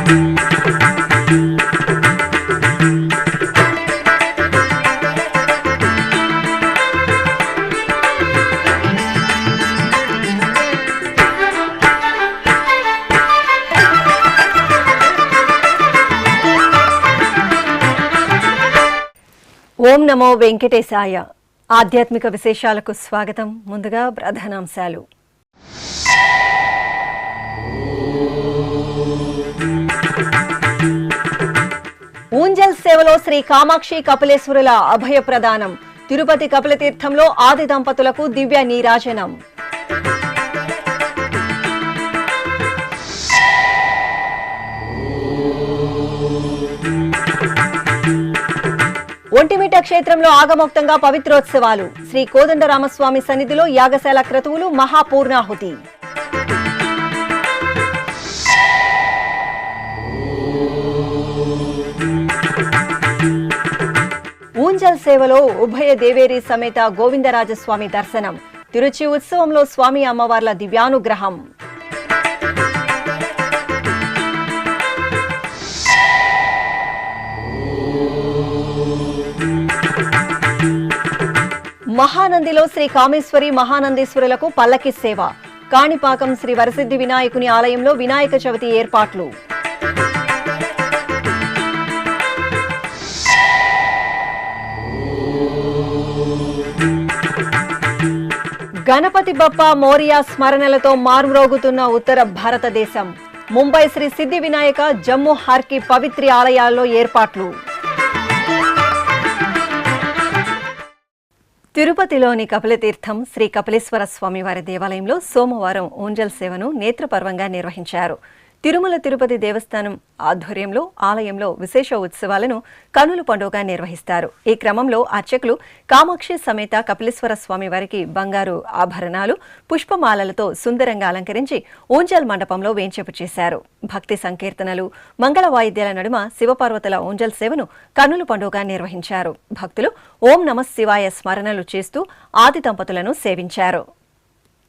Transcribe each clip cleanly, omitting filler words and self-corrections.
ఓం నమో వెంకటేశాయ. ఆధ్యాత్మిక విశేషాలకు స్వాగతం. ముందుగా ప్రధానాంశాలు. ఊంజల్ సేవలో శ్రీ కామాక్షి కపిలేశ్వరుల అభయ ప్రదానం. తిరుపతి కపిలతీర్థంలో ఆది దంపతులకు దివ్య నీరాజనం. ఒంటిమిట్ట క్షేత్రంలో ఆగమోక్తంగా పవిత్రోత్సవాలు. శ్రీ కోదండరామస్వామి సన్నిధిలో యాగశాల క్రతువులు, మహాపూర్ణాహుతి. ఊంజల్ సేవలో ఉభయ దేవేరి సమేత గోవిందరాజస్వామి దర్శనం. తిరుచి ఉత్సవంలో స్వామి అమ్మవార్ల దివ్యానుగ్రహం. మహానందిలో శ్రీ కామేశ్వరి మహానందీశ్వరులకు పల్లకి సేవ. కాణిపాకం శ్రీ వరసిద్ధి వినాయకుని ఆలయంలో వినాయక చవితి ఏర్పాట్లు. గణపతి బప్ప మోరియా స్మరణలతో మారుమ్రోగుతున్న ఉత్తర భారతదేశం. ముంబై శ్రీ సిద్ధి వినాయక, జమ్మూ హార్కి పవిత్రి ఆలయాల్లో ఏర్పాట్లు. తిరుపతిలోని కపిలతీర్థం శ్రీ కపిలేశ్వర స్వామివారి దేవాలయంలో సోమవారం ఊంజల్ సేవను నేత్రపర్వంగా నిర్వహించారు. తిరుమల తిరుపతి దేవస్థానం ఆధ్వర్యంలో ఆలయంలో విశేష ఉత్సవాలను కనుల పండుగగా నిర్వహిస్తారు. ఈ క్రమంలో అర్చకులు కామాక్షి సమేత కపిలేశ్వర స్వామి వారికి బంగారు ఆభరణాలు, పుష్పమాలలతో సుందరంగా అలంకరించి ఊంజల్ మండపంలో వేంచేపు చేశారు. భక్తి సంకీర్తనలు, మంగళ వాయిద్యాల నడుమ శివపార్వతుల ఊంజల్ సేవను కనుల పండుగగా నిర్వహించారు. భక్తులు ఓం నమః శివాయ స్మరణలు చేస్తూ ఆది దంపతులను సేవించారు.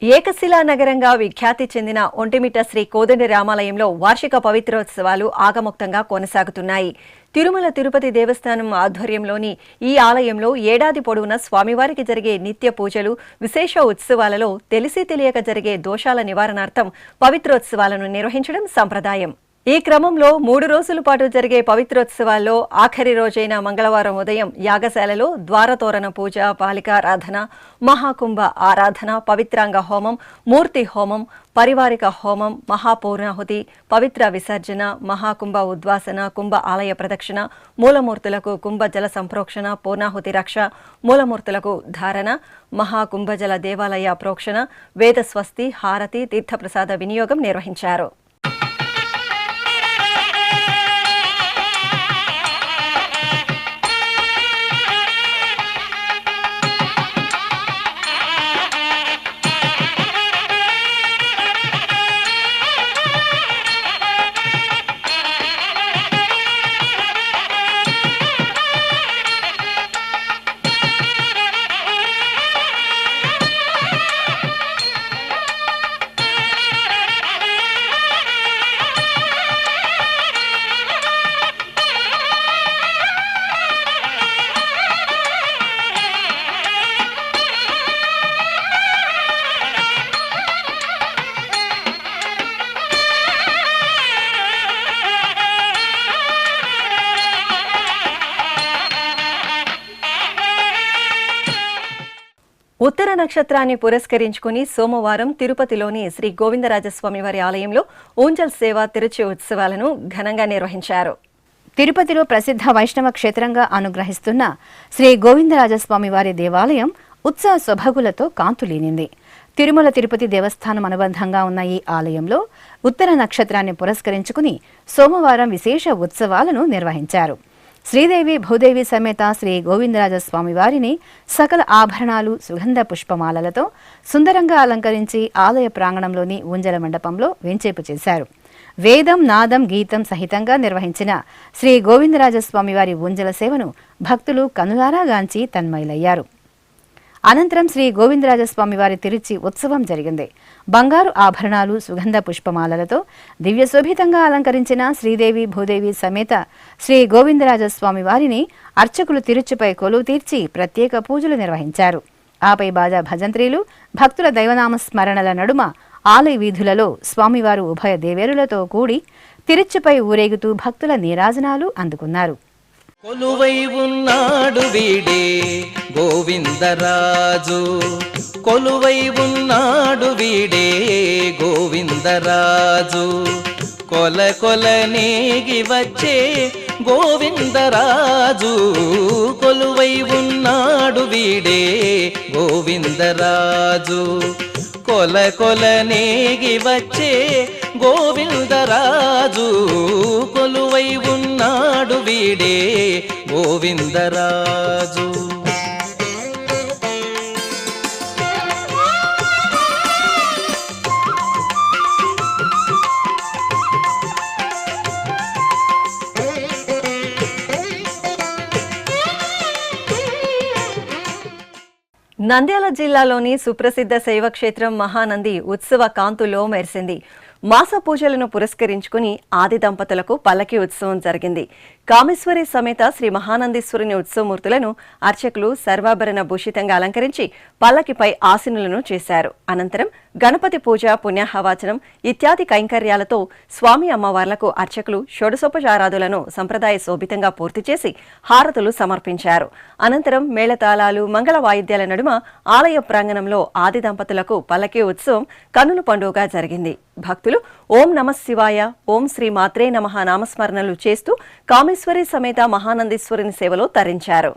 ఏకశిలా నగరంగా విఖ్యాతి చెందిన ఒంటిమిట్ట శ్రీ కోదండ రామాలయంలో వార్షిక పవిత్రోత్సవాలు ఆగమోక్తంగా కొనసాగుతున్నాయి. తిరుమల తిరుపతి దేవస్థానం ఆధ్వర్యంలోని ఈ ఆలయంలో ఏడాది పొడవునా స్వామివారికి జరిగే నిత్య పూజలు, విశేష ఉత్సవాలలో తెలిసి తెలియక జరిగే దోషాల నివారణార్థం పవిత్రోత్సవాలను నిర్వహించడం సంప్రదాయం. ఈ క్రమంలో 3 రోజుల పాటు జరిగే పవిత్రోత్సవాల్లో ఆఖరి రోజైన మంగళవారం ఉదయం యాగశాలలో ద్వారతోరణ పూజ, బాలికారాధన, మహాకుంభ ఆరాధన, పవిత్రాంగ హోమం, మూర్తి హోమం, పరివారిక హోమం, మహాపూర్ణాహుతి, పవిత్ర విసర్జన, మహాకుంభ ఉద్వాసన, కుంభ ఆలయ ప్రదక్షిణ, మూలమూర్తులకు కుంభ జల సంప్రోక్షణ, పూర్ణాహుతి రక్ష, మూలమూర్తులకు ధారణ, మహాకుంభజల దేవాలయ ప్రోక్షణ, వేద స్వస్తి, హారతి, తీర్థప్రసాద వినియోగం నిర్వహించారు. ఉత్తర నక్షత్రాన్ని పురస్కరించుకుని సోమవారం తిరుపతిలోని శ్రీ గోవిందరాజస్వామి వారి ఆలయంలో ఊంజల్ సేవ తిరుచి ఉత్సవాలను ఘనంగా నిర్వహించారు. తిరుపతిలో ప్రసిద్ధ వైష్ణవ క్షేత్రంగా అనుగ్రహిస్తున్న శ్రీ గోవిందరాజస్వామి వారి దేవాలయం ఉత్సవ సొభగులతో కాంతులీనింది. తిరుమల తిరుపతి దేవస్థానం అనుబంధంగా ఉన్న ఈ ఆలయంలో ఉత్తర నక్షత్రాన్ని పురస్కరించుకుని సోమవారం విశేష ఉత్సవాలను నిర్వహించారు. శ్రీదేవి భూదేవి సమేత శ్రీ గోవిందరాజస్వామి వారిని సకల ఆభరణాలు, సుగంధ పుష్పమాలలతో సుందరంగా అలంకరించి ఆలయ ప్రాంగణంలోని ఊంజల మండపంలో వేంచేపు చేశారు. వేదం, నాదం, గీతం సహితంగా నిర్వహించిన శ్రీ గోవిందరాజస్వామి వారి ఊంజల సేవను భక్తులు కనులారాగాంచి తన్మయులయ్యారు. అనంతరం శ్రీ గోవిందరాజస్వామి వారి తిరుచి ఉత్సవం జరిగింది. బంగారు ఆభరణాలు, సుగంధ పుష్పమాలలతో దివ్యశోభితంగా అలంకరించిన శ్రీదేవి భూదేవి సమేత శ్రీ గోవిందరాజస్వామి వారిని అర్చకులు తిరుచిపై కొలువు తీర్చి ప్రత్యేక పూజలు నిర్వహించారు. ఆపై బాజా భజంత్రీలు, భక్తుల దైవనామ స్మరణల నడుమ ఆలయ వీధులలో స్వామివారు ఉభయ దేవేరులతో కూడి తిరుచిపై ఊరేగుతూ భక్తుల నీరాజనాలు అందుకున్నారు. కొలువై ఉన్నాడు వీడే గోవిందరాజు, కొలువై ఉన్నాడు వీడే గోవిందరాజు, కొల కొల నేగి వచ్చే గోవిందరాజు, కొలువై ఉన్నాడు వీడే గోవిందరాజు, కొల కొల నేగి వచ్చే గోవిందరాజు, కొలువై ఉన్నాడు వీడే గోవిందరాజు. నంద్యాల జిల్లాలోని సుప్రసిద్ధ శైవక్షేత్రం మహానంది ఉత్సవ కాంతులో మెరిసింది. మాస పూజలను పురస్కరించుకుని ఆది దంపతులకు పల్లకి ఉత్సవం జరిగింది. కామేశ్వరి సమేత శ్రీ మహానందీశ్వరుని ఉత్సవమూర్తులను అర్చకులు సర్వాభరణ భూషితంగా అలంకరించి పల్లకిపై ఆసీనులను చేశారు. అనంతరం గణపతి పూజ, పుణ్యాహవాచనం ఇత్యాది కైంకర్యాలతో స్వామి అమ్మవార్లకు అర్చకులు షోడశోపచారాదులను సంప్రదాయ శోభితంగా పూర్తి చేసి హారతులు సమర్పించారు. అనంతరం మేళతాళాలు, మంగళ వాయిద్యాల నడుమ ఆలయ ప్రాంగణంలో ఆది దంపతులకు పల్లకి ఉత్సవం కన్నుల పండుగగా జరిగింది. భక్తులు ఓం నమ శివాయ, ఓం శ్రీ మాత్రే నమః నామస్మరణలు చేస్తూ కామేశ్వరి సమేత మహానందీశ్వరుని సేవలో తరించారు.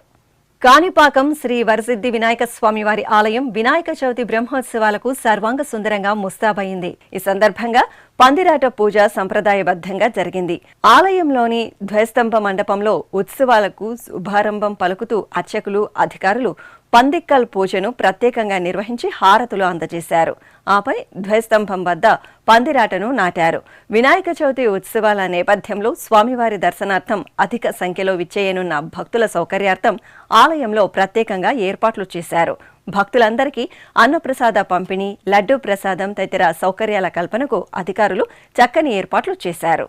కాణిపాకం శ్రీ వరసిద్ధి వినాయక స్వామి వారి ఆలయం వినాయక చవితి బ్రహ్మోత్సవాలకు సర్వాంగ సుందరంగా ముస్తాబయింది. ఈ సందర్భంగా పందిరాట పూజ సంప్రదాయబద్ధంగా జరిగింది. ఆలయంలోని ధ్వజస్తంభ మండపంలో ఉత్సవాలకు శుభారంభం పలుకుతూ అర్చకులు, అధికారులు పందిక్కల్ పూజను ప్రత్యేకంగా నిర్వహించి హారతులు అందజేశారు. ఆపై ధ్వజస్తంభం వద్ద పందిరాటను నాటారు. వినాయక చవితి ఉత్సవాల నేపథ్యంలో స్వామివారి దర్శనార్థం అధిక సంఖ్యలో విచ్చేయనున్న భక్తుల సౌకర్యార్థం ఆలయంలో ప్రత్యేకంగా ఏర్పాట్లు చేశారు. భక్తులందరికీ అన్నప్రసాద పంపిణీ, లడ్డూ ప్రసాదం తదితర సౌకర్యాల కల్పనకు అధికారులు చక్కని ఏర్పాట్లు చేశారు.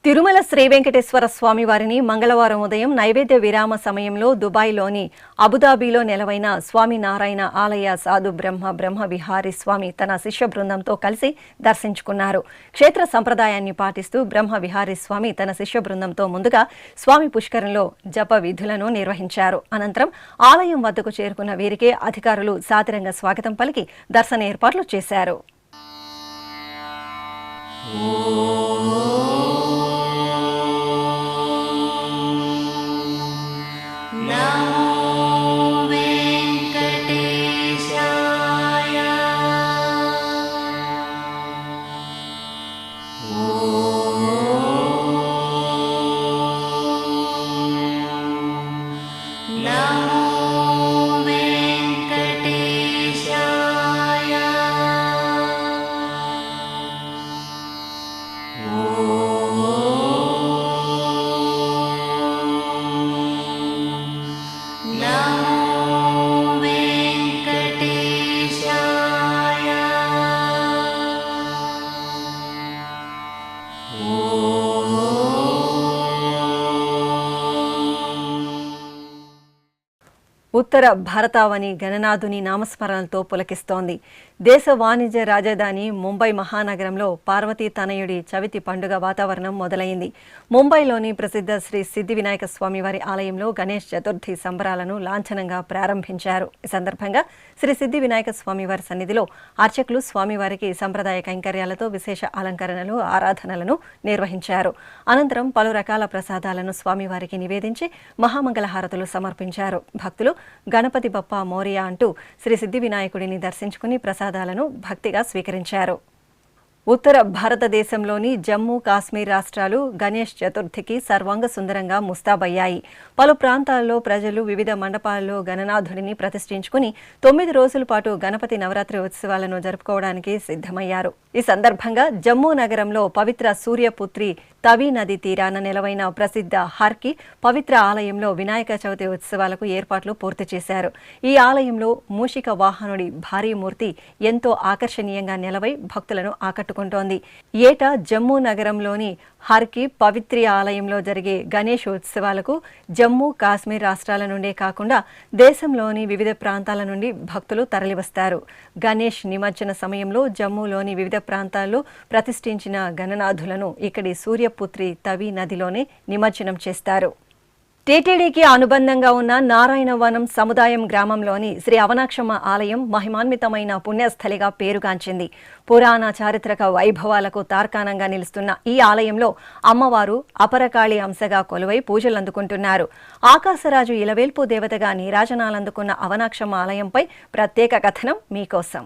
తిరుమల శ్రీ వెంకటేశ్వర స్వామి వారిని మంగళవారం ఉదయం నైవేద్య విరామ సమయంలో దుబాయ్లోని అబుదాబిలో నెలవైన స్వామినారాయణ ఆలయ సాధు బ్రహ్మ విహారీ స్వామి తన శిష్య బృందంతో కలిసి దర్శించుకున్నారు. క్షేత్ర సంప్రదాయాన్ని పాటిస్తూ బ్రహ్మ విహారీ స్వామి తన శిష్య బృందంతో ముందుగా స్వామి పుష్కరంలో జప విధులను నిర్వహించారు. అనంతరం ఆలయం వద్దకు చేరుకున్న వీరికి అధికారులు సాదరంగా స్వాగతం పలికి దర్శన ఏర్పాట్లు చేశారు. ఉత్తర భారతావని గణనాథుని నామస్మరణలతో పులకిస్తోంది. దేశ వాణిజ్య రాజధాని ముంబై మహానగరంలో పార్వతీ తనయుడి చవితి పండుగ వాతావరణం మొదలైంది. ముంబైలోని ప్రసిద్ధ శ్రీ సిద్ధి వినాయక స్వామివారి ఆలయంలో గణేష్ చతుర్థి సంబరాలను లాంఛనంగా ప్రారంభించారు. ఈ సందర్భంగా శ్రీ సిద్ధి వినాయక స్వామివారి సన్నిధిలో అర్చకులు స్వామివారికి సంప్రదాయ కైంకర్యాలతో విశేష అలంకరణలు, ఆరాధనలను నిర్వహించారు. అనంతరం పలు రకాల ప్రసాదాలను స్వామివారికి నివేదించి మహామంగళ హారతులు సమర్పించారు. భక్తులు గణపతి బప్పా మోరియా అంటూ శ్రీ సిద్ధి వినాయకుడిని దర్శించుకుని ప్రసాదాలను భక్తిగా స్వీకరించారు. ఉత్తర భారతదేశంలోని జమ్మూ కాశ్మీర్ రాష్ట్రాలు గణేష్ చతుర్థికి సర్వాంగ సుందరంగా ముస్తాబయ్యాయి. పలు ప్రాంతాల్లో ప్రజలు వివిధ మండపాల్లో గణనాథుడిని ప్రతిష్ఠించుకుని 9 రోజుల పాటు గణపతి నవరాత్రి ఉత్సవాలను జరుపుకోవడానికి సిద్ధమయ్యారు. ఈ సందర్భంగా జమ్మూ నగరంలో పవిత్ర సూర్యపుత్రి తవి నది తీరాన నెలవైన ప్రసిద్ధ హర్కి పవిత్ర ఆలయంలో వినాయక చవితి ఉత్సవాలకు ఏర్పాట్లు పూర్తి చేశారు. ఈ ఆలయంలో మూషిక వాహనుడి భారీ మూర్తి ఎంతో ఆకర్షణీయంగా నెలవై భక్తులను ఆకట్టుకుంటోంది. ఏటా జమ్మూ నగరంలోని హర్కి పవిత్ర ఆలయంలో జరిగే గణేష్ ఉత్సవాలకు జమ్మూ కాశ్మీర్ రాష్ట్రాల నుండే కాకుండా దేశంలోని వివిధ ప్రాంతాల నుండి భక్తులు తరలివస్తారు. గణేష్ నిమజ్జన సమయంలో జమ్మూలోని వివిధ ప్రాంతాల్లో ప్రతిష్ఠించిన గణనాథులను ఇక్కడి సూర్యపుత్రి తవి నదిలోనే నిమజ్జనం చేస్తారు. టీటీడీకి అనుబంధంగా ఉన్న నారాయణవనం సముదాయం గ్రామంలోని శ్రీ అవనాక్షమ్మ ఆలయం మహిమాన్వితమైన పుణ్యస్థలిగా పేరుగాంచింది. పురాణ చారిత్రక వైభవాలకు తార్కాణంగా నిలుస్తున్న ఈ ఆలయంలో అమ్మవారు అపరకాళి అంశగా కొలువై పూజలందుకుంటున్నారు. ఆకాశరాజు ఇలవేల్పు దేవతగా నీరాజనాలందుకున్న అవనాక్షమ్మ ఆలయంపై ప్రత్యేక కథనం మీకోసం.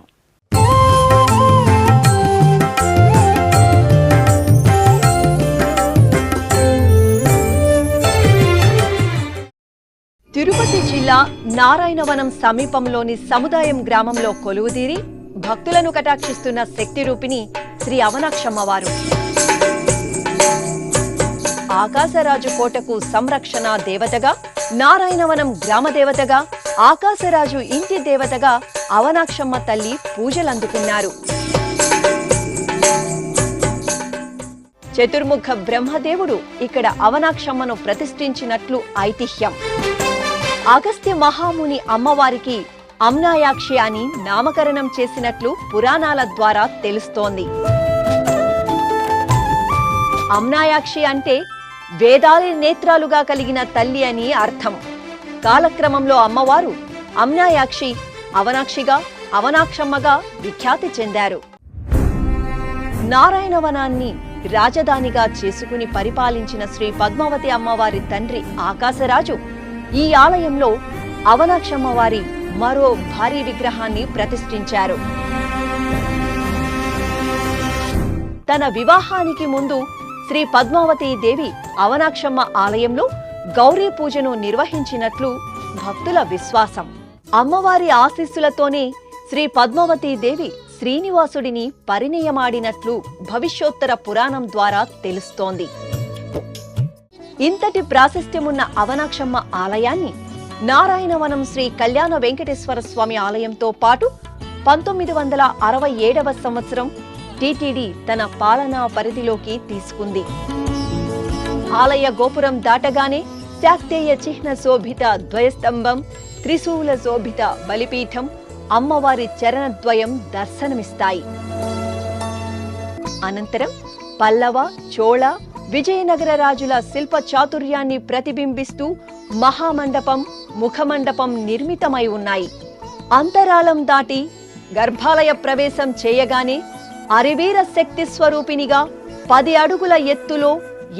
తిరుపతి జిల్లా నారాయణవనం సమీపంలోని సముదాయం గ్రామంలో కొలువుదీరి భక్తులను కటాక్షిస్తున్న శక్తి రూపిణి శ్రీ అవనాక్షమ్మవారు. ఆకాశరాజు కోటకు సంరక్షణ దేవతగా, నారాయణవనం గ్రామ దేవతగా, ఆకాశరాజు ఇంటి దేవతగా అవనాక్షమ్మ తల్లి పూజలందుకున్నారు. చతుర్ముఖ బ్రహ్మదేవుడు ఇక్కడ అవనాక్షమ్మను ప్రతిష్ఠించినట్లు ఐతిహ్యం. అగస్త్య మహాముని అమ్మవారికి అమ్నాయాక్షి అని నామకరణం చేసినట్లు పురాణాల ద్వారా తెలుస్తోంది. అమ్నాయాక్షి అంటే వేదాలి నేత్రాలుగా కలిగిన తల్లి అని అర్థం. కాలక్రమంలో అమ్మవారు అమ్నాయాక్షి, అవనాక్షిగా, అవనాక్షమ్మగా విఖ్యాతి చెందారు. నారాయణవనాన్ని రాజధానిగా చేసుకుని పరిపాలించిన శ్రీ పద్మావతి అమ్మవారి తండ్రి ఆకాశరాజు ఈ ఆలయంలో అవనాక్షమ్మవారి మరో భారీ విగ్రహాన్ని ప్రతిష్ఠించారు. తన వివాహానికి ముందు శ్రీ పద్మావతి దేవి అవనాక్షమ్మ ఆలయంలో గౌరీ పూజను నిర్వహించినట్లు భక్తుల విశ్వాసం. అమ్మవారి ఆశీస్సులతోనే శ్రీ పద్మావతి దేవి శ్రీనివాసుడిని పరిణయమాడినట్లు భవిష్యోత్తర పురాణం ద్వారా తెలుస్తోంది. ఇంతటి ప్రాశస్త్యమున్న అవనాక్షమ్మ ఆలయాన్ని నారాయణవనం శ్రీ కళ్యాణ వెంకటేశ్వర స్వామి ఆలయంతో పాటు 1967వ సంవత్సరం టీటీడీ తన పాలనా పరిధిలోకి తీసుకుంది. ఆలయ గోపురం దాటగానే శాక్తేయ చిహ్న శోభిత ద్వయస్తంభం, త్రిశూల శోభిత బలిపీఠం, అమ్మవారి చరణద్వయం దర్శనమిస్తాయి. అనంతరం పల్లవ, చోళ, విజయనగర రాజుల శిల్ప చాతుర్యాన్ని ప్రతిబింబిస్తూ మహామండపం, ముఖమండపం నిర్మితమై ఉన్నాయి. అంతరాళం దాటి గర్భాలయ ప్రవేశం చేయగానే అరివీర శక్తి స్వరూపినిగా 10 అడుగుల ఎత్తులో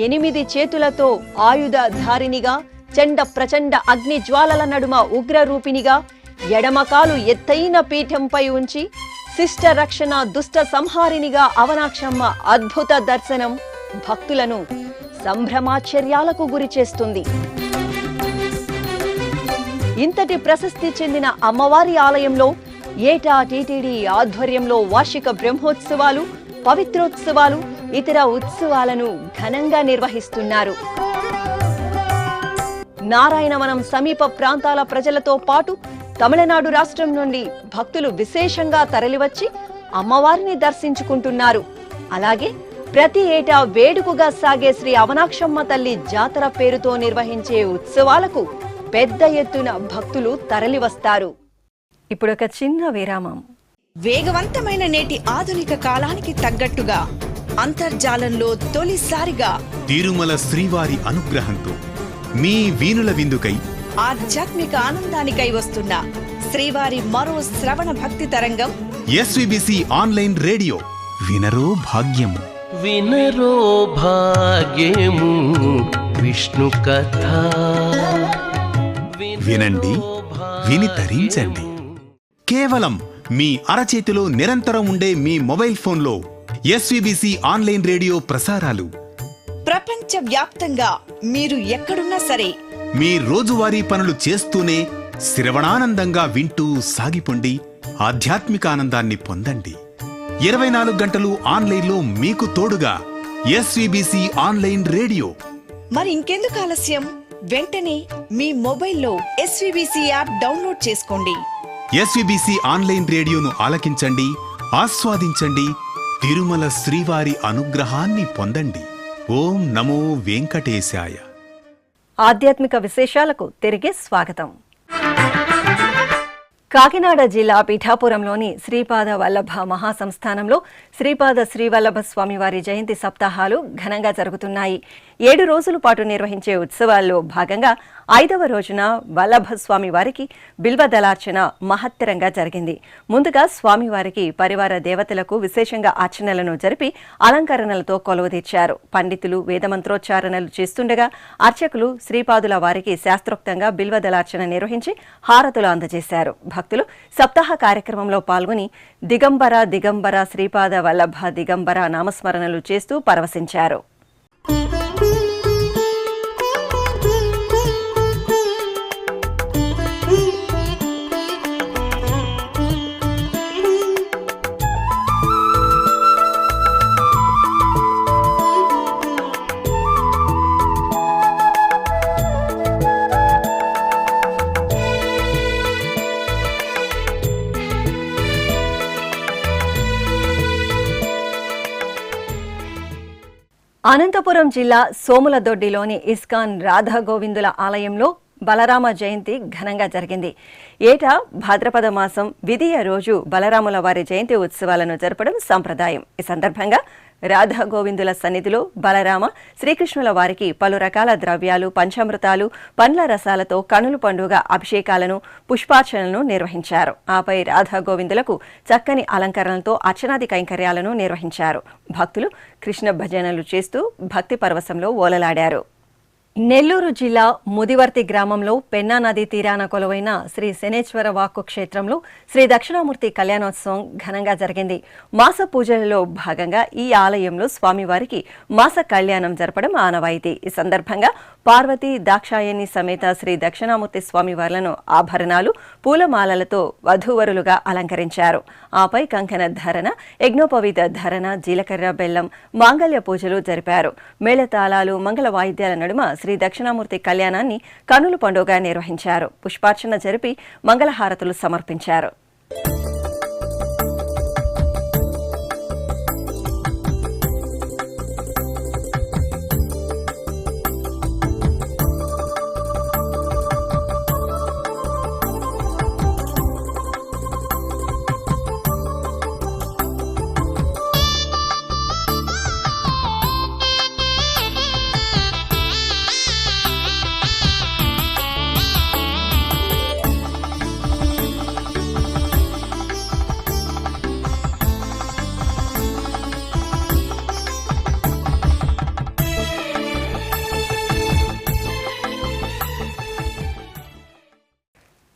8 చేతులతో ఆయుధధారినిగా, చండ ప్రచండ అగ్ని జ్వాలల నడుమ ఉగ్రరూపినిగా, ఎడమకాలు ఎత్తైన పీఠంపై ఉంచి శిష్ట రక్షణ దుష్ట సంహారినిగా అవనాక్షమ్మ అద్భుత దర్శనం భక్తులను సంభ్రమాశ్చర్యాలకు గురి చేస్తుంది. ఇంతటి ప్రశస్తి చెందిన అమ్మవారి ఆలయంలో ఏటా టీటీడీ ఆధ్వర్యంలో వార్షిక బ్రహ్మోత్సవాలు, పవిత్రోత్సవాలు, ఇతర ఉత్సవాలను ఘనంగా నిర్వహిస్తున్నారు. నారాయణవనం సమీప ప్రాంతాల ప్రజలతో పాటు తమిళనాడు రాష్ట్రం నుండి భక్తులు విశేషంగా తరలివచ్చి అమ్మవారిని దర్శించుకుంటున్నారు. అలాగే ప్రతి ఏటా వేడుకగా సాగే శ్రీ అవనాక్షమ్మ తల్లి జాతర పేరుతో నిర్వహించే ఉత్సవాలకు పెద్ద ఎత్తున భక్తులు తరలివస్తారు. ఇప్పుడొక చిన్న విరామం. వేగవంతమైన నేటి ఆధునిక కాలానికి తగ్గట్టుగా అంతర్జాలంలో తొలిసారిగా తిరుమల శ్రీవారి అనుగ్రహంతో మీ వీణుల విందుకై ఆధ్యాత్మిక ఆనందానికై వస్తున్న శ్రీవారి మరో శ్రవణ భక్తి తరంగం ఎస్విబిసి ఆన్లైన్ రేడియో. వినరో భాగ్యము, వినరో భాగ్యము విష్ణు కథ. వినండి, విని తరించండి. కేవలం మీ అరచేతిలో నిరంతరం ఉండే మీ మొబైల్ ఫోన్లో ఎస్వీబీసీ ఆన్లైన్ రేడియో ప్రసారాలు ప్రపంచ వ్యాప్తంగా మీరు ఎక్కడున్నా సరే మీ రోజువారీ పనులు చేస్తూనే శ్రవణానందంగా వింటూ సాగిపోండి, ఆధ్యాత్మిక ఆనందాన్ని పొందండి. 24 గంటలు ఆన్లైన్లో మీకు తోడుగా ఎస్వీబీసీ ఆన్లైన్ రేడియో. మరి ఇంకెందుకు ఆలస్యం? వెంటనే మీ మొబైల్లో ఎస్వీబీసీ యాప్ డౌన్లోడ్ చేసుకోండి. ఎస్వీబీసీ ఆన్లైన్ రేడియోను ఆలకించండి, ఆస్వాదించండి, తిరుమల శ్రీవారి అనుగ్రహాన్ని పొందండి. ఓం నమో వెంకటేశాయ. ఆధ్యాత్మిక విశేషాలకు తిరిగి స్వాగతం. కాకినాడ జిల్లా పిఠాపురంలోని శ్రీపాద వల్లభ మహాసంస్థానంలో శ్రీపాద శ్రీవల్లభ స్వామివారి జయంతి సప్తాహాలు ఘనంగా జరుగుతున్నాయి. 7 రోజుల పాటు నిర్వహించే ఉత్సవాల్లో భాగంగా 5వ రోజున వల్లభ స్వామివారికి బిల్వదళార్చన మహత్తరంగా జరిగింది. ముందుగా స్వామివారికి పరివార దేవతలకు విశేషంగా అర్చనలను జరిపి అలంకరణలతో కొలువుదీర్చారు. పండితులు వేదమంత్రోచ్చారణలు చేస్తుండగా అర్చకులు శ్రీపాదుల వారికి శాస్త్రోక్తంగా బిల్వదళార్చన నిర్వహించి హారతులు అందజేశారు. భక్తులు సప్తాహ కార్యక్రమంలో పాల్గొని దిగంబర దిగంబర శ్రీపాద వల్లభ దిగంబర నామస్మరణలు చేస్తూ పరవశించారు. అనంతపురం జిల్లా సోములదొడ్డిలోని ఇస్కాన్ రాధా గోవిందుల ఆలయంలో బలరామ జయంతి ఘనంగా జరిగింది. ఏటా భాద్రపద మాసం విధియ రోజు బలరాముల వారి జయంతి ఉత్సవాలను జరపడం సంప్రదాయం. ఈ సందర్భంగా రాధా గోవిందుల సన్నిధిలో బలరామ శ్రీకృష్ణుల వారికి పలు రకాల ద్రవ్యాలు, పంచామృతాలు, పండ్ల రసాలతో కనుల పండుగ అభిషేకాలను, పుష్పార్చనలను నిర్వహించారు. ఆపై రాధా గోవిందులకు చక్కని అలంకరణలతో అర్చనాది కైంకర్యాలను నిర్వహించారు. భక్తులు కృష్ణ భజనలు చేస్తూ భక్తి పరవశంలో ఓలలాడారు. నెల్లూరు జిల్లా ముదివర్తి గ్రామంలో పెన్నా నదీ తీరాన కొలువైన శ్రీ శనేశ్వర వాక్కు క్షేత్రంలో శ్రీ దక్షిణామూర్తి కళ్యాణోత్సవం ఘనంగా జరిగింది. మాస పూజలలో భాగంగా ఈ ఆలయంలో స్వామివారికి మాస కళ్యాణం జరపడం ఆనవాయితీ. ఈ సందర్భంగా పార్వతీ దాక్షాయణి సమేత శ్రీ దక్షిణామూర్తి స్వామివార్లను ఆభరణాలు, పూలమాలలతో వధూవరులుగా అలంకరించారు. ఆపై కంకణ ధరణ, యజ్ఞోపవీత ధరణ, జీలకర్ర బెల్లం, మాంగళ్య పూజలు జరిపారు. మేళతాళాలు, మంగళ వాయిద్యాల నడుమ శ్రీ దక్షిణామూర్తి కళ్యాణాన్ని కనుల పండుగ నిర్వహించారు. పుష్పార్చన జరిపి మంగళహారతులు సమర్పించారు.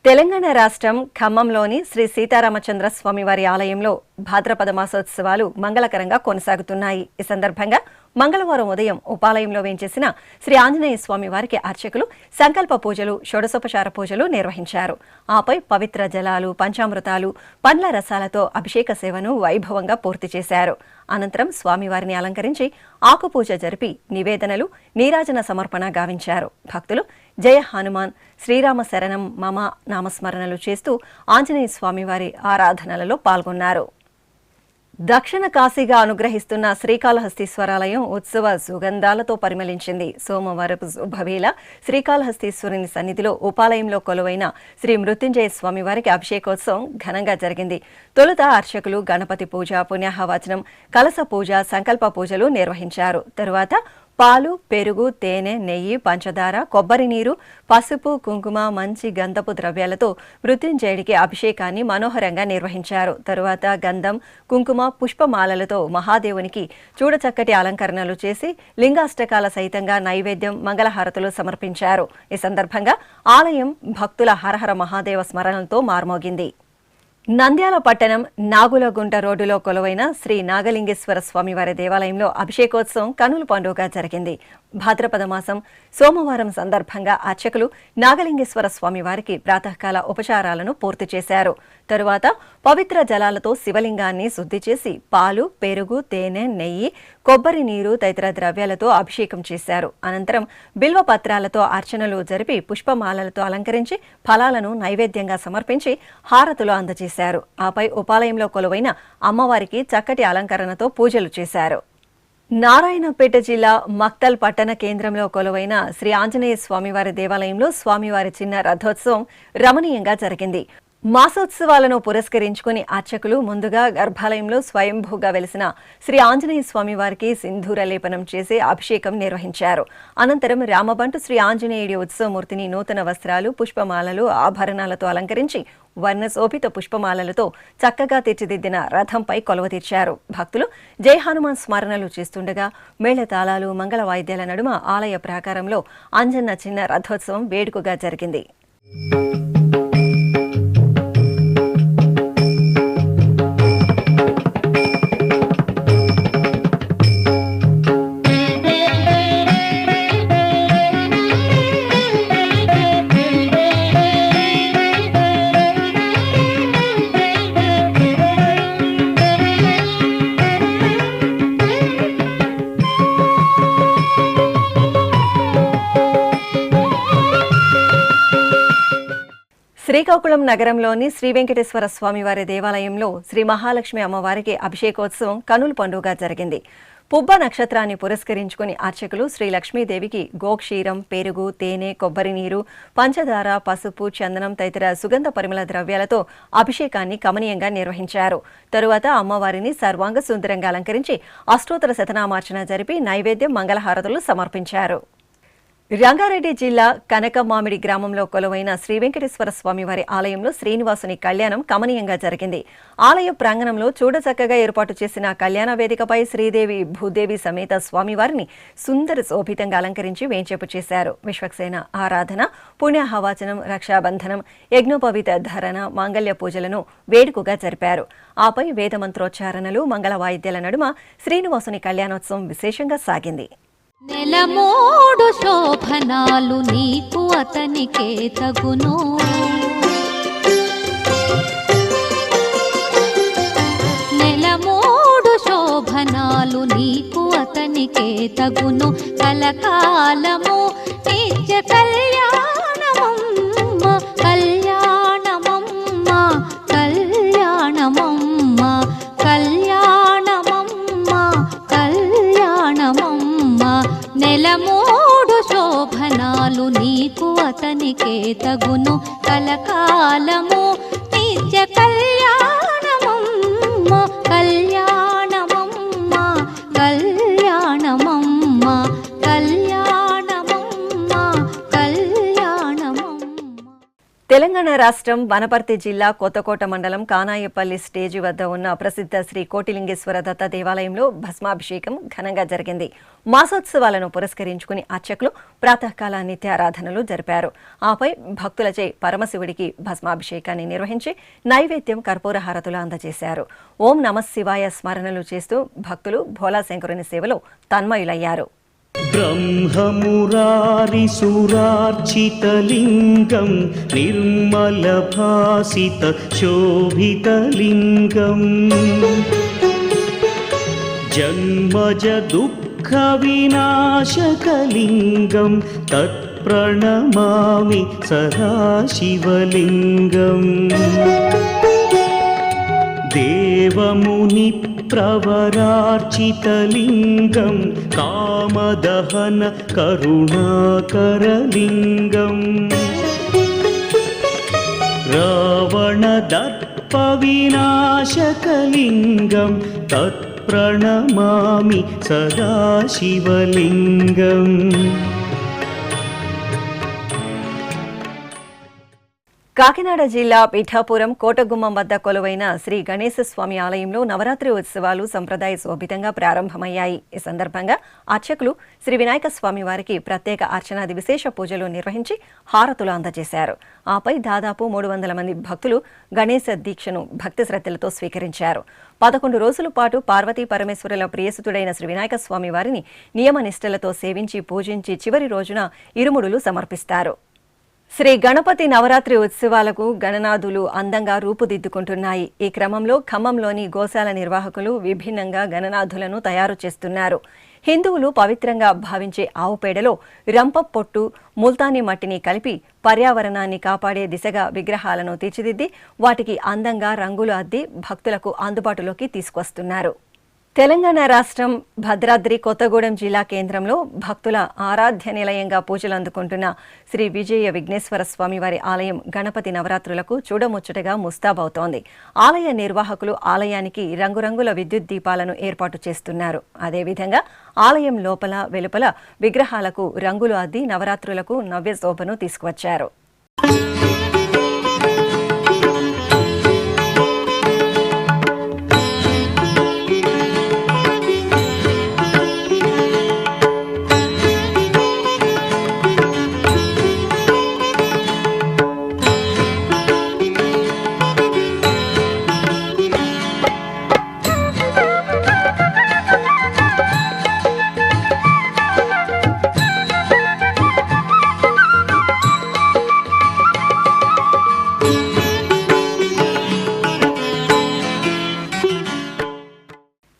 తెలంగాణ రాష్ట్రం ఖమ్మంలోని శ్రీ సీతారామచంద్ర స్వామివారి ఆలయంలో భాద్రపద మాసోత్సవాలు మంగళకరంగా కొనసాగుతున్నాయి. ఈ సందర్భంగా మంగళవారం ఉదయం ఉపాలయంలో వేంచేసిన శ్రీ ఆంజనేయ స్వామి వారికి అర్చకులు సంకల్ప పూజలు, షోడశోపచార పూజలు నిర్వహించారు. ఆపై పవిత్ర జలాలు, పంచామృతాలు, పండ్ల రసాలతో అభిషేక సేవను వైభవంగా పూర్తి చేశారు. అనంతరం స్వామివారిని అలంకరించి ఆకుపూజ జరిపి నివేదనలు, నీరాజన సమర్పణ గావించారు. భక్తులు జయ హనుమాన్, శ్రీరామ శరణం మమ నామస్మరణలు చేస్తూ ఆంజనేయ స్వామివారి ఆరాధనలలో పాల్గొన్నారు. దక్షిణ కాశీగా అనుగ్రహిస్తున్న శ్రీకాళహస్తీశ్వరాలయం ఉత్సవ సుగంధాలతో పరిమళించింది. సోమవారపు శుభవేళ శ్రీకాళహస్తీశ్వరుని సన్నిధిలో ఉపాలయంలో కొలువైన శ్రీ మృత్యుంజయ స్వామివారికి అభిషేకోత్సవం ఘనంగా జరిగింది. తొలుత అర్చకులు గణపతి పూజ, పుణ్యాహవచనం, కలస పూజ, సంకల్ప పూజలు నిర్వహించారు. తరువాత పాలు, పెరుగు, తేనె, నెయ్యి, పంచదార, కొబ్బరి నీరు, పసుపు, కుంకుమ, మంచి గంధపు ద్రవ్యాలతో మృత్యుంజయుడికి అభిషేకాన్ని మనోహరంగా నిర్వహించారు. తరువాత గంధం, కుంకుమ, పుష్పమాలలతో మహాదేవునికి చూడచక్కటి అలంకరణలు చేసి లింగాష్టకాల సహితంగా నైవేద్యం, మంగళహారతులు సమర్పించారు. ఈ సందర్భంగా ఆలయం భక్తుల హరహర మహాదేవ స్మరణలతో మార్మోగింది. నంద్యాల పట్టణం నాగులగుంట రోడ్డులో కొలువైన శ్రీ నాగలింగేశ్వర స్వామివారి దేవాలయంలో అభిషేకోత్సవం కనుల పండుగగా జరిగింది. భాద్రపద మాసం సోమవారం సందర్భంగా అర్చకులు నాగలింగేశ్వర స్వామివారికి ప్రాతకాల ఉపచారాలను పూర్తి చేశారు. తరువాత పవిత్ర జలాలతో శివలింగాన్ని శుద్ధి చేసి పాలు, పెరుగు, తేనె, నెయ్యి, కొబ్బరి నీరు తదితర ద్రవ్యాలతో అభిషేకం చేశారు. అనంతరం బిల్వ పత్రాలతో అర్చనలు జరిపి పుష్పమాలలతో అలంకరించి ఫలాలను నైవేద్యంగా సమర్పించి హారతులు అందజేశారు. ఆపై ఉపాలయంలో కొలువైన అమ్మవారికి చక్కటి అలంకరణతో పూజలు చేశారు. నారాయణపేట జిల్లా మక్తల్ పట్టణ కేంద్రంలో కొలువైన శ్రీ ఆంజనేయ స్వామివారి దేవాలయంలో స్వామివారి చిన్న రథోత్సవం రమణీయంగా జరిగింది. మాసోత్సవాలను పురస్కరించుకుని అర్చకులు ముందుగా గర్భాలయంలో స్వయంభూగా వెలిసిన శ్రీ ఆంజనేయ స్వామి వారికి సింధూర లేపనం చేసి అభిషేకం నిర్వహించారు. అనంతరం రామబంటు శ్రీ ఆంజనేయుడి ఉత్సవమూర్తిని నూతన వస్త్రాలు, పుష్పమాలలు, ఆభరణాలతో అలంకరించి వర్ణశోభిత పుష్పమాలలతో చక్కగా తీర్చిదిద్దిన రథంపై కొలువతీర్చారు. భక్తులు జై హనుమాన్ స్మరణలు చేస్తుండగా మేళతాళాలు, మంగళ వాయిద్యాల నడుమ ఆలయ ప్రాకారంలో అంజన్న చిన్న రథోత్సవం వేడుకగా జరిగింది. శ్రీకాకుళం నగరంలోని శ్రీ వెంకటేశ్వర స్వామివారి దేవాలయంలో శ్రీ మహాలక్ష్మి అమ్మవారికి అభిషేకోత్సవం కనుల పండుగ జరిగింది. పుబ్బ నక్షత్రాన్ని పురస్కరించుకుని అర్చకులు శ్రీ లక్ష్మీదేవికి గోక్షీరం, పెరుగు, తేనె, కొబ్బరి నీరు, పంచదార, పసుపు, చందనం తదితర సుగంధ పరిమళ ద్రవ్యాలతో అభిషేకాన్ని కమనీయంగా నిర్వహించారు. తరువాత అమ్మవారిని సర్వాంగ సుందరంగా అలంకరించి అష్టోత్తర శతనామార్చన జరిపి నైవేద్యం, మంగళహారతులు సమర్పించారు. రంగారెడ్డి జిల్లా కనకమామిడి గ్రామంలో కొలువైన శ్రీ వెంకటేశ్వర స్వామివారి ఆలయంలో శ్రీనివాసుని కళ్యాణం కమనీయంగా జరిగింది. ఆలయ ప్రాంగణంలో చూడచక్కగా ఏర్పాటు చేసిన కళ్యాణ వేదికపై శ్రీదేవి, భూదేవి సమేత స్వామివారిని సుందర శోభితంగా అలంకరించి వేంచేపు చేశారు. విశ్వక్సేన ఆరాధన, పుణ్యాహవాచనం, రక్షాబంధనం, యజ్ఞోపవీత ధరణ, మాంగళ్య పూజలను వేడుకగా జరిపారు. ఆపై వేదమంత్రోచ్చారణలు, మంగళ వాయిద్యాల నడుమ శ్రీనివాసుని కళ్యాణోత్సవం విశేషంగా సాగింది. నెలమోడు శోభనాలు నీకు అతనికే తగును, నెలమోడు శోభనాలు నీకు అతనికే తగును, కలకాలము నిత్య కళ్యాణమమ్మ, కళ్యాణమమ్మ, కళ్యాణమమ్మ, కళ్యాణమమ్మ, కళ్యాణమమ్మ. నెలమూడు శోభనాలు నీకు అతనికే తగును, కలకాలము నిత్య కళ్యాణమమ్మ, కళ్యాణమమ్మ, కళ్యాణమమ్మ, కళ్యాణమమ్మ, కళ్యాణమమ్మ. తెలంగాణ రాష్ట్రం వనపర్తి జిల్లా కొత్తకోట మండలం కానాయపల్లి స్టేజి వద్ద ఉన్న ప్రసిద్ధ శ్రీ కోటిలింగేశ్వర దత్త దేవాలయంలో భస్మాభిషేకం ఘనంగా జరిగింది. మాసోత్సవాలను పురస్కరించుకుని అర్చకులు ప్రాతకాల నిత్యారాధనలు జరిపారు. ఆపై భక్తులచే పరమశివుడికి భస్మాభిషేకాన్ని నిర్వహించి నైవేద్యం, కర్పూర హారతులు అందజేశారు. ఓం నమః శివాయ స్మరణలు చేస్తూ భక్తులు భోలాశంకరుని సేవలో తన్మయులయ్యారు. బ్రహ్మమురారిసురార్చితలింగం నిర్మలభాసిత శోభితలింగం జన్మజ దుఃఖ వినాశకలింగం తత్ప్రణమామి సదాశివలింగం దేవముని ప్రవరార్చితలింగం కామదహన కరుణాకరలింగం రావణదర్ప వినాశకలింగం తత్ప్రణమామి సదాశివలింగం. కాకినాడ జిల్లా పిఠాపురం కోటగుమ్మం వద్ద కొలువైన శ్రీ గణేశ స్వామి ఆలయంలో నవరాత్రి ఉత్సవాలు సంప్రదాయ శోభితంగా ప్రారంభమయ్యాయి. ఈ సందర్భంగా అర్చకులు శ్రీ వినాయక స్వామి వారికి ప్రత్యేక అర్చనాది విశేష పూజలు నిర్వహించి హారతులు అందజేశారు. ఆపై దాదాపు 300 మంది భక్తులు గణేశ దీక్షను భక్తి శ్రద్ధలతో స్వీకరించారు. 11 రోజుల పాటు పార్వతీ పరమేశ్వరుల ప్రియసుతుడైన శ్రీ వినాయక స్వామి వారిని నియమనిష్టలతో సేవించి పూజించి చివరి రోజున ఇరుముడులు సమర్పిస్తారు. శ్రీ గణపతి నవరాత్రి ఉత్సవాలకు గణనాథులు అందంగా రూపుదిద్దుకుంటున్నాయి. ఈ క్రమంలో ఖమ్మంలోని గోశాల నిర్వాహకులు విభిన్నంగా గణనాథులను తయారు చేస్తున్నారు. హిందువులు పవిత్రంగా భావించే ఆవు పేడలో రంప పొట్టు, ముల్తానీ మట్టిని కలిపి పర్యావరణాన్ని కాపాడే దిశగా విగ్రహాలను తీర్చిదిద్ది వాటికి అందంగా రంగులు అద్ది భక్తులకు అందుబాటులోకి తీసుకొస్తున్నారు. తెలంగాణ రాష్ట్రం భద్రాద్రి కొత్తగూడెం జిల్లా కేంద్రంలో భక్తుల ఆరాధ్య నిలయంగా పూజలు అందుకుంటున్న శ్రీ విజయ విఘ్నేశ్వర స్వామివారి ఆలయం గణపతి నవరాత్రులకు చూడముచ్చటగా ముస్తాబవుతోంది. ఆలయ నిర్వాహకులు ఆలయానికి రంగురంగుల విద్యుత్ దీపాలను ఏర్పాటు చేస్తున్నారు. అదేవిధంగా ఆలయం లోపల వెలుపల విగ్రహాలకు రంగులు అద్ది నవరాత్రులకు నవ్య శోభను తీసుకువచ్చారు.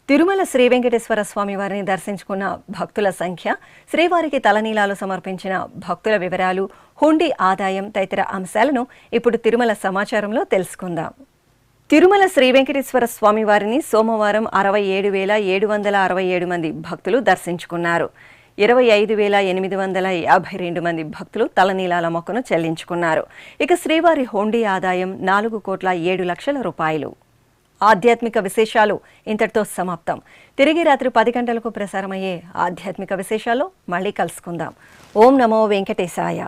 తిరుమల శ్రీ వెంకటేశ్వర స్వామి వారిని దర్శించుకున్న భక్తుల సంఖ్య, శ్రీవారికి తలనీలాలు సమర్పించిన భక్తుల వివరాలు, హుండీ ఆదాయం తదితర అంశాలను ఇప్పుడు తిరుమల సమాచారంలో తెలుసుకుందాం. తిరుమల శ్రీ వెంకటేశ్వర స్వామి వారిని సోమవారం 67,767 మంది భక్తులు దర్శించుకున్నారు. 25,852 మంది భక్తులు తలనీలాల మొక్కను చెల్లించుకున్నారు. ఇక శ్రీవారి హుండీ ఆదాయం 4,07,00,000 రూపాయలు. ఆధ్యాత్మిక విశేషాలు ఇంతటితో సమాప్తం. తిరిగి రాత్రి 10 గంటలకు ప్రసారమయ్యే ఆధ్యాత్మిక విశేషాల్లో మళ్ళీ కలుసుకుందాం. ఓం నమో వెంకటేశాయ.